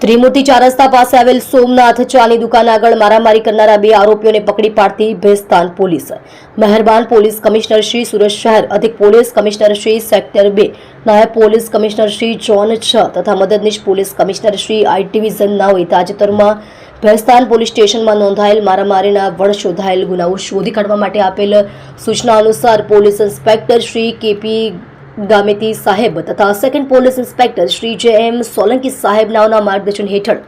ત્રિમૂર્તિ ચાર રસ્તા પાસે આવેલ સોમનાથ ચાની દુકાન આગળ મારામારી કરનારા બે આરોપીઓને પકડી પાડતી ભેસ્તાન પોલીસ. મહેરબાન પોલીસ કમિશનર શ્રી સુરત શહેર, અધિક પોલીસ કમિશનર શ્રી સેક્ટર 2, નાયબ પોલીસ કમિશનર શ્રી ઝોન 6 તથા મદદનીશ પોલીસ કમિશનર શ્રી આઈ ડિવિઝન 9 તાજેતરમાં ભેસ્તાન પોલીસ સ્ટેશનમાં નોંધાયેલ મારામારીના વણ શોધાયેલ ગુનાઓ શોધી કાઢવા માટે આપેલ સૂચના અનુસાર police inspector Shri K P Gameti સાહેબ તથા second police inspector Shri J M. Solanki સાહેબ નાઓના માર્ગદર્શન હેઠળ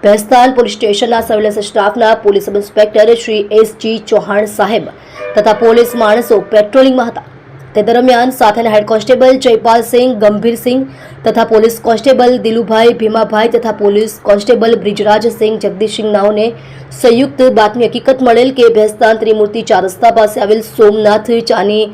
ભેસ્તાન પોલીસ સ્ટેશનના સર્વેલન્સ સ્ટાફના police sub inspector Shri S G. Chauhan સાહેબ તથા પોલીસ માણસો પેટ્રોલિંગમાં હતા. તે દરમિયાન સાથેના હેડ કોન્સ્ટેબલ જયપાલસિંહ ગંભીરસિંહ તથા પોલીસ કોન્સ્ટેબલ દિલુભાઈ ભીમાભાઈ તથા પોલીસ કોન્સ્ટેબલ બ્રિજરાજસિંહ જગદીશસિંહ નાઓને સંયુક્ત બાતમી હકીકત મળેલ કે ભેસ્તાન ત્રિમૂર્તિ ચાર રસ્તા પાસે આવેલ સોમનાથ ચાની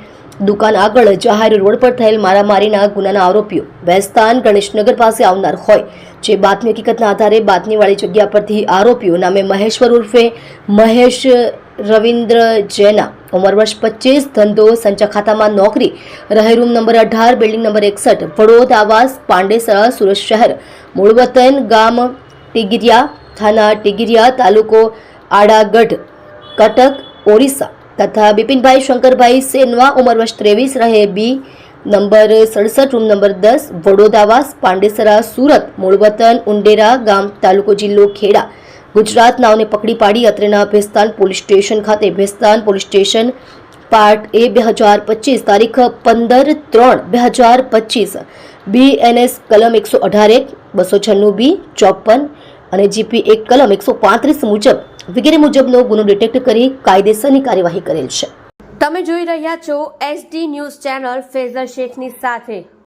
દુકાન આગળ જાહેર રોડ પર થયેલ મારામારીના ગુનાના આરોપીઓ ભેસ્તાન ગણેશનગર પાસે આવનાર હોય. જે બાતમી હકીકતના આધારે બાતમીવાળી જગ્યા પરથી આરોપીઓ નામે મહેશ્વર ઉર્ફે મહેશ રવિન્દ્ર જૈના, ઉંમર વર્ષ 25, ધંધો સંચા ખાતામાં નોકરી, રહે room number 18, building number 61, Vadod આવાસ, પાંડેસરા, સુરત શહેર, મૂળ વતન ગામ ટીગિરિયા, થાના ટીગિરિયા, તાલુકો આડાગઢ, કટક, ઓરિસ્સા તથા બિપિનભાઈ શંકરભાઈ સેનવા, ઉંમર વર્ષ 23, રહે બી નંબર 67, રૂમ નંબર 10, વડોદ આવાસ, પાંડેસરા, સુરત, મૂળ વતન ઉંડેરા ગામ, તાલુકો જિલ્લો ખેડા, ગુજરાત નાઓને પકડી પાડી અત્રેના ભેસ્તાન પોલીસ સ્ટેશન ખાતે Bhestan police station part A 2025 તારીખ 15/3/2025 BNS કલમ 118 296B 54 અને GP 1 કલમ 135 મુજબ વગેરે મુજબનો ગુનો ડિટેક્ટ કરી કાયદેસરની કાર્યવાહી કરેલ છે. તમે જોઈ રહ્યા છો SD ન્યૂઝ ચેનલ ફેઝર શેખની સાથે.